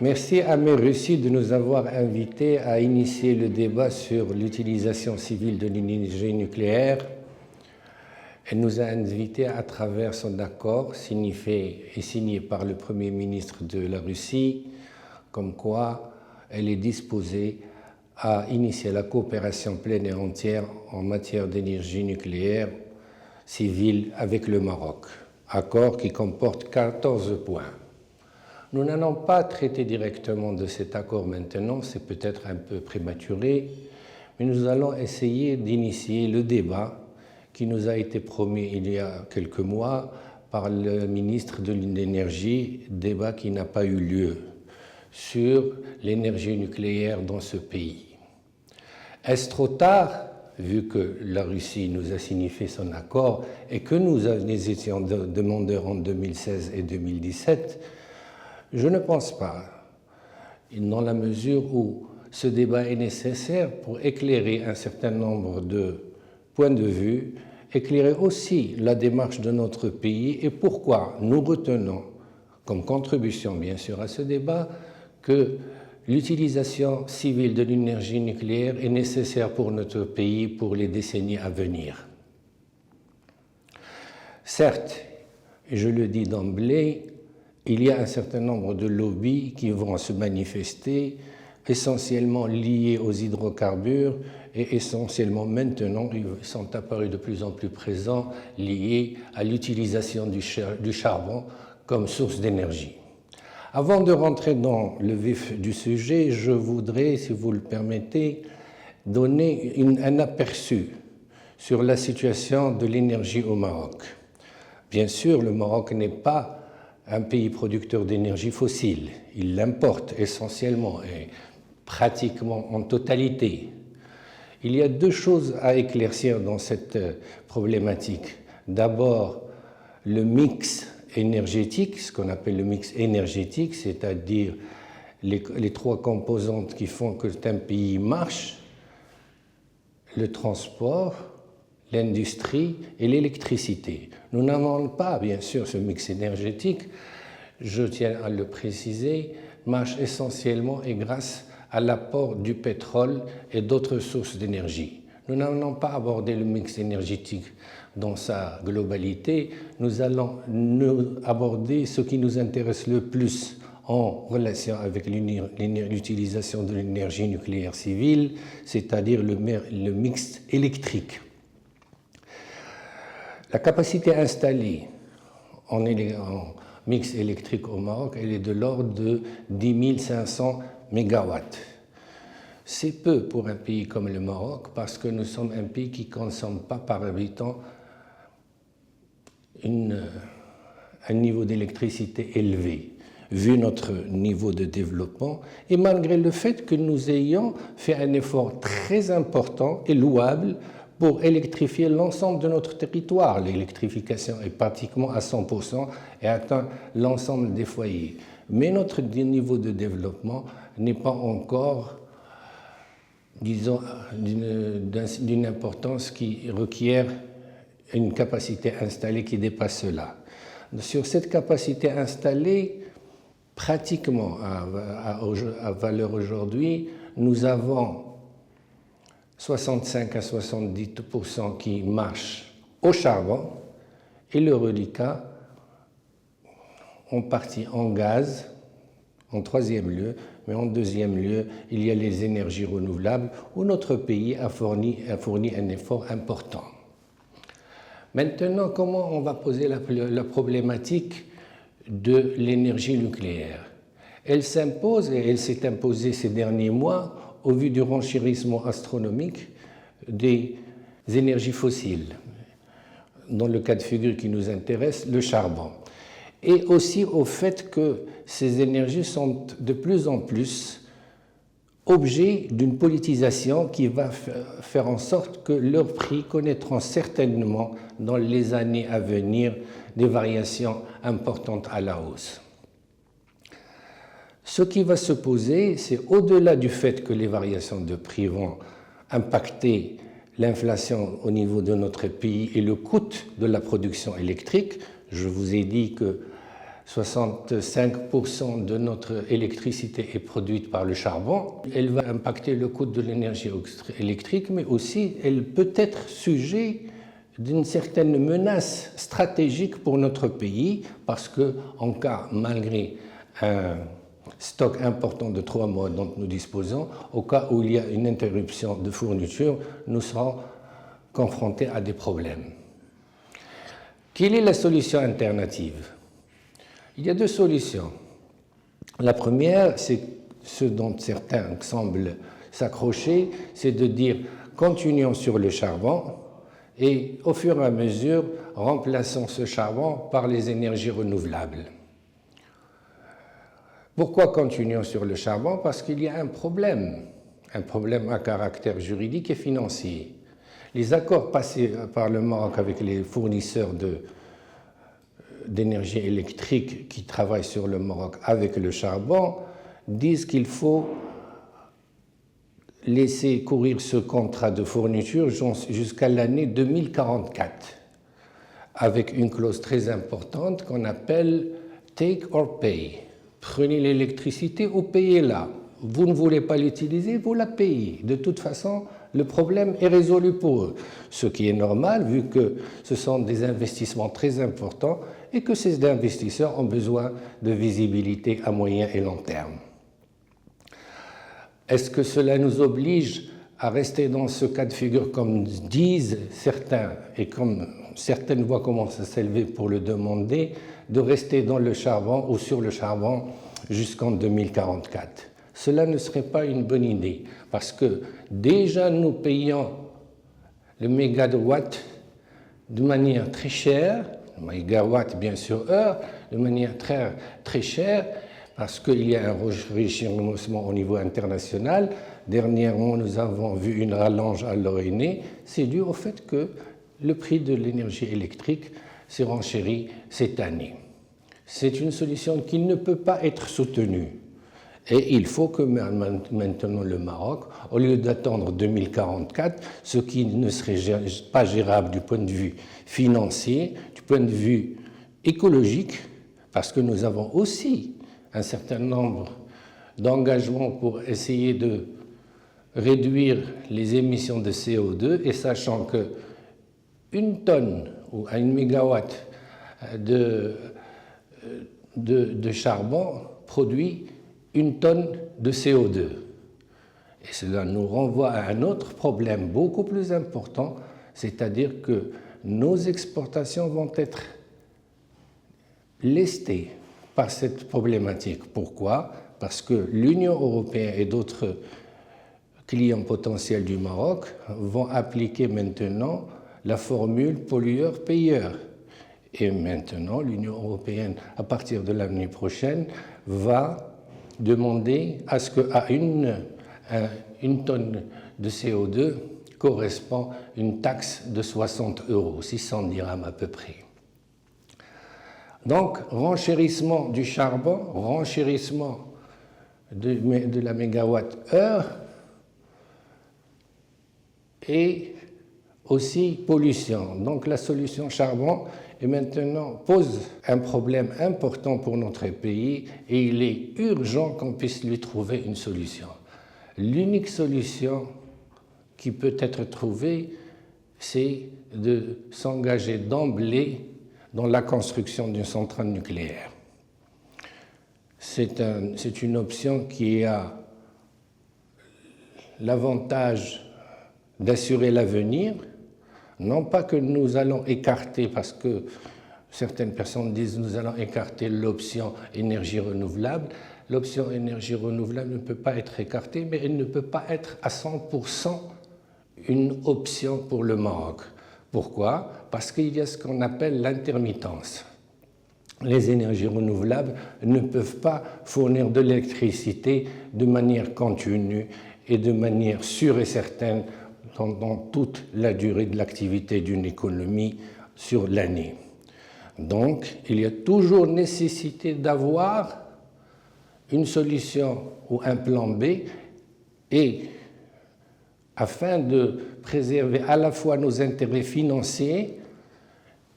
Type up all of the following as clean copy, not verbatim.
Merci à Mer Russie de nous avoir invités à initier le débat sur l'utilisation civile de l'énergie nucléaire. Elle nous a invités à travers son accord signé par le Premier ministre de la Russie, comme quoi elle est disposée à initier la coopération pleine et entière en matière d'énergie nucléaire civile avec le Maroc. Accord qui comporte 14 points. Nous n'allons pas traiter directement de cet accord maintenant, c'est peut-être un peu prématuré, mais nous allons essayer d'initier le débat qui nous a été promis il y a quelques mois par le ministre de l'Énergie, débat qui n'a pas eu lieu sur l'énergie nucléaire dans ce pays. Est-ce trop tard, vu que la Russie nous a signifié son accord et que nous étions demandeurs en 2016 et 2017? Je ne pense pas, dans la mesure où ce débat est nécessaire pour éclairer un certain nombre de points de vue, éclairer aussi la démarche de notre pays et pourquoi nous retenons comme contribution bien sûr à ce débat que l'utilisation civile de l'énergie nucléaire est nécessaire pour notre pays pour les décennies à venir. Certes, et je le dis d'emblée, il y a un certain nombre de lobbies qui vont se manifester, essentiellement liés aux hydrocarbures et essentiellement maintenant, ils sont apparus de plus en plus présents, liés à l'utilisation du charbon comme source d'énergie. Avant de rentrer dans le vif du sujet, je voudrais, si vous le permettez, donner un aperçu sur la situation de l'énergie au Maroc. Bien sûr, le Maroc n'est pas un pays producteur d'énergie fossile. Il l'importe essentiellement et pratiquement en totalité. Il y a deux choses à éclaircir dans cette problématique. D'abord, le mix énergétique, ce qu'on appelle le mix énergétique, c'est-à-dire les trois composantes qui font que un pays marche, le transport, l'industrie et l'électricité. Nous n'avons pas, bien sûr, ce mix énergétique, je tiens à le préciser, marche essentiellement et grâce à l'apport du pétrole et d'autres sources d'énergie. Nous n'allons pas aborder le mix énergétique dans sa globalité, nous allons aborder ce qui nous intéresse le plus en relation avec l'utilisation de l'énergie nucléaire civile, c'est-à-dire le mix électrique. La capacité installée en mix électrique au Maroc, elle est de l'ordre de 10 500 mégawatts. C'est peu pour un pays comme le Maroc parce que nous sommes un pays qui ne consomme pas par habitant un niveau d'électricité élevé, vu notre niveau de développement, et malgré le fait que nous ayons fait un effort très important et louable pour électrifier l'ensemble de notre territoire. L'électrification est pratiquement à 100% et atteint l'ensemble des foyers. Mais notre niveau de développement n'est pas encore, disons, d'une importance qui requiert une capacité installée qui dépasse cela. Sur cette capacité installée, pratiquement à valeur aujourd'hui, nous avons 65 à 70% qui marchent au charbon et le reliquat en partie en gaz, en troisième lieu, mais en deuxième lieu, il y a les énergies renouvelables où notre pays a fourni un effort important. Maintenant, comment on va poser la problématique de l'énergie nucléaire? Elle s'impose et elle s'est imposée ces derniers mois au vu du renchérissement astronomique des énergies fossiles, dans le cas de figure qui nous intéresse, le charbon, et aussi au fait que ces énergies sont de plus en plus objet d'une politisation qui va faire en sorte que leurs prix connaîtront certainement dans les années à venir des variations importantes à la hausse. Ce qui va se poser, c'est au-delà du fait que les variations de prix vont impacter l'inflation au niveau de notre pays et le coût de la production électrique. Je vous ai dit que 65% de notre électricité est produite par le charbon. Elle va impacter le coût de l'énergie électrique, mais aussi elle peut être sujet d'une certaine menace stratégique pour notre pays, parce qu'en cas, malgré un stock important de 3 mois dont nous disposons, au cas où il y a une interruption de fourniture, nous serons confrontés à des problèmes. Quelle est la solution alternative? Il y a 2 solutions. La première, c'est ce dont certains semblent s'accrocher, c'est de dire continuons sur le charbon et au fur et à mesure remplaçons ce charbon par les énergies renouvelables. Pourquoi continuons sur le charbon? Parce qu'il y a un problème à caractère juridique et financier. Les accords passés par le Maroc avec les fournisseurs d'énergie électrique qui travaillent sur le Maroc avec le charbon disent qu'il faut laisser courir ce contrat de fourniture jusqu'à l'année 2044, avec une clause très importante qu'on appelle « take or pay ». Prenez l'électricité ou payez-la. Vous ne voulez pas l'utiliser, vous la payez. De toute façon, le problème est résolu pour eux, ce qui est normal vu que ce sont des investissements très importants et que ces investisseurs ont besoin de visibilité à moyen et long terme. Est-ce que cela nous oblige à rester dans ce cas de figure comme disent certains et comme certaines voix commencent à s'élever pour le demander, de rester dans le charbon ou sur le charbon jusqu'en 2044? Cela ne serait pas une bonne idée parce que déjà nous payons le mégawatt de manière très chère, le mégawatt bien sûr heure, de manière très, très chère parce qu'il y a un enrichissement au niveau international. Dernièrement, nous avons vu une rallonge à l'ONU. C'est dû au fait que le prix de l'énergie électrique s'est renchéri cette année. C'est une solution qui ne peut pas être soutenue. Et il faut que maintenant le Maroc, au lieu d'attendre 2044, ce qui ne serait pas gérable du point de vue financier, du point de vue écologique, parce que nous avons aussi un certain nombre d'engagements pour essayer de réduire les émissions de CO2, et sachant que une tonne ou un mégawatt de charbon produit une tonne de CO2. Et cela nous renvoie à un autre problème beaucoup plus important, c'est-à-dire que nos exportations vont être lestées par cette problématique. Pourquoi? Parce que l'Union européenne et d'autres clients potentiels du Maroc vont appliquer maintenant la formule pollueur-payeur. Et maintenant, l'Union européenne, à partir de l'année prochaine, va demander à ce qu'à une tonne de CO2 correspond une taxe de 60 €, 600 dirhams à peu près. Donc, renchérissement du charbon, renchérissement de la mégawatt-heure et aussi pollution. Donc, la solution charbon et maintenant pose un problème important pour notre pays et il est urgent qu'on puisse lui trouver une solution. L'unique solution qui peut être trouvée, c'est de s'engager d'emblée dans la construction d'une centrale nucléaire. C'est une option qui a l'avantage d'assurer l'avenir. Non pas que nous allons écarter, parce que certaines personnes disent que nous allons écarter l'option énergie renouvelable. L'option énergie renouvelable ne peut pas être écartée, mais elle ne peut pas être à 100% une option pour le Maroc. Pourquoi? Parce qu'il y a ce qu'on appelle l'intermittence. Les énergies renouvelables ne peuvent pas fournir de l'électricité de manière continue et de manière sûre et certaine pendant toute la durée de l'activité d'une économie sur l'année. Donc, il y a toujours nécessité d'avoir une solution ou un plan B et afin de préserver à la fois nos intérêts financiers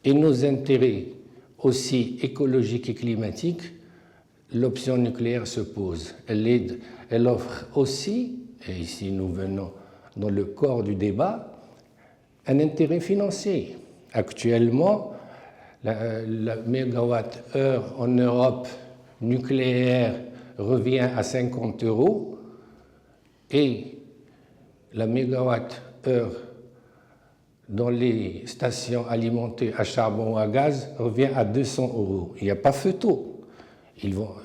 et nos intérêts aussi écologiques et climatiques, l'option nucléaire se pose. Elle offre aussi, et ici nous venons dans le corps du débat, un intérêt financier. Actuellement, la mégawatt-heure en Europe nucléaire revient à 50 € et la mégawatt-heure dans les stations alimentées à charbon ou à gaz revient à 200 €. Il n'y a pas photo.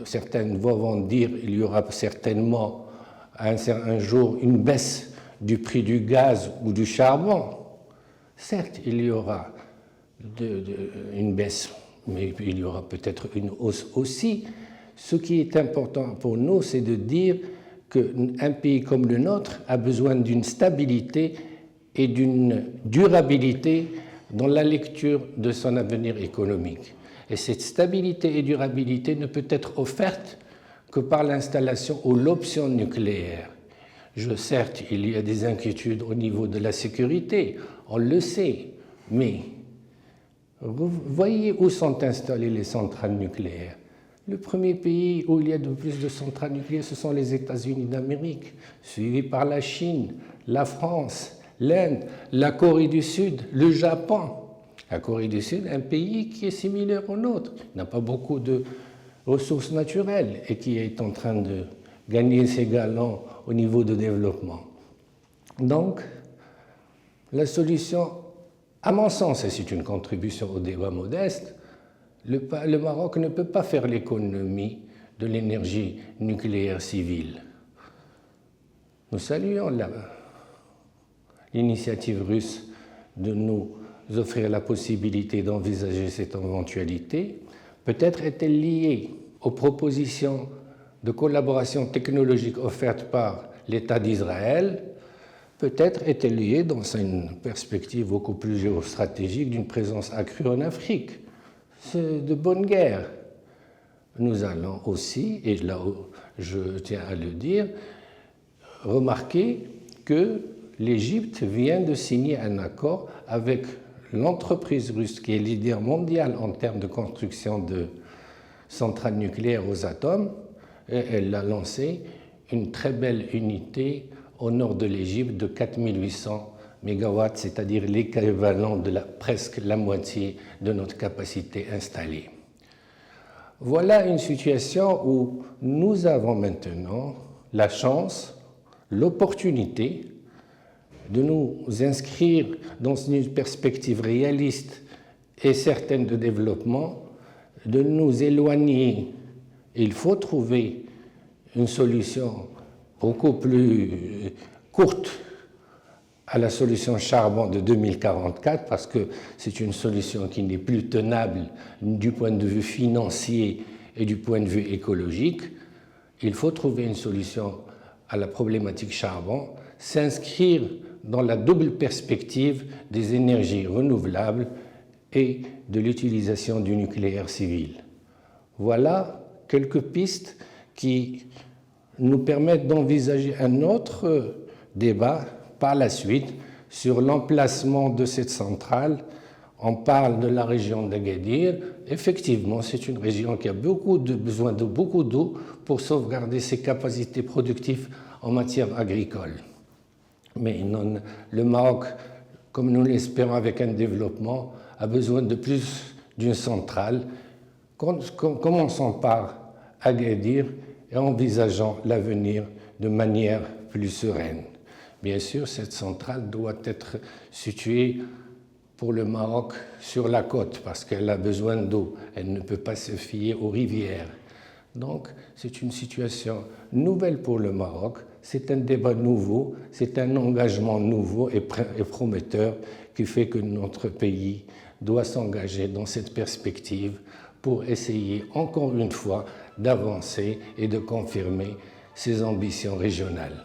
Certaines vont dire qu'il y aura certainement un jour une baisse du prix du gaz ou du charbon. Certes, il y aura une baisse, mais il y aura peut-être une hausse aussi. Ce qui est important pour nous, c'est de dire qu'un pays comme le nôtre a besoin d'une stabilité et d'une durabilité dans la lecture de son avenir économique. Et cette stabilité et durabilité ne peut être offerte que par l'installation ou l'option nucléaire. Certes, il y a des inquiétudes au niveau de la sécurité, on le sait, mais vous voyez où sont installées les centrales nucléaires. Le premier pays où il y a de plus de centrales nucléaires, ce sont les États-Unis d'Amérique, suivi par la Chine, la France, l'Inde, la Corée du Sud, le Japon. La Corée du Sud, un pays qui est similaire au nôtre, n'a pas beaucoup de ressources naturelles et qui est en train de gagner ses galons au niveau de développement. Donc, la solution, à mon sens, et c'est une contribution au débat modeste, le Maroc ne peut pas faire l'économie de l'énergie nucléaire civile. Nous saluons l'initiative russe de nous offrir la possibilité d'envisager cette éventualité. Peut-être est-elle liée aux propositions de collaboration technologique offertes par l'État d'Israël. Peut-être est-elle liée dans une perspective beaucoup plus géostratégique d'une présence accrue en Afrique. C'est de bonne guerre. Nous allons aussi, et là je tiens à le dire, remarquer que l'Égypte vient de signer un accord avec l'entreprise russe qui est leader mondial en termes de construction de centrales nucléaires aux atomes, et elle a lancé une très belle unité au nord de l'Égypte de 4800 mégawatts, c'est-à-dire l'équivalent de presque la moitié de notre capacité installée. Voilà une situation où nous avons maintenant la chance, l'opportunité de nous inscrire dans une perspective réaliste et certaine de développement, de nous éloigner. Il faut trouver une solution beaucoup plus courte à la solution charbon de 2044 parce que c'est une solution qui n'est plus tenable du point de vue financier et du point de vue écologique. Il faut trouver une solution à la problématique charbon, s'inscrire dans la double perspective des énergies renouvelables et de l'utilisation du nucléaire civil. Voilà quelques pistes qui nous permettent d'envisager un autre débat par la suite sur l'emplacement de cette centrale. On parle de la région d'Agadir. Effectivement, c'est une région qui a besoin de beaucoup d'eau pour sauvegarder ses capacités productives en matière agricole. Mais non, le Maroc, comme nous l'espérons avec un développement, a besoin de plus d'une centrale. Commençons par Agadir et envisageons l'avenir de manière plus sereine. Bien sûr, cette centrale doit être située pour le Maroc sur la côte parce qu'elle a besoin d'eau. Elle ne peut pas se fier aux rivières. Donc, c'est une situation nouvelle pour le Maroc. C'est un débat nouveau, c'est un engagement nouveau et prometteur qui fait que notre pays doit s'engager dans cette perspective pour essayer encore une fois d'avancer et de confirmer ses ambitions régionales.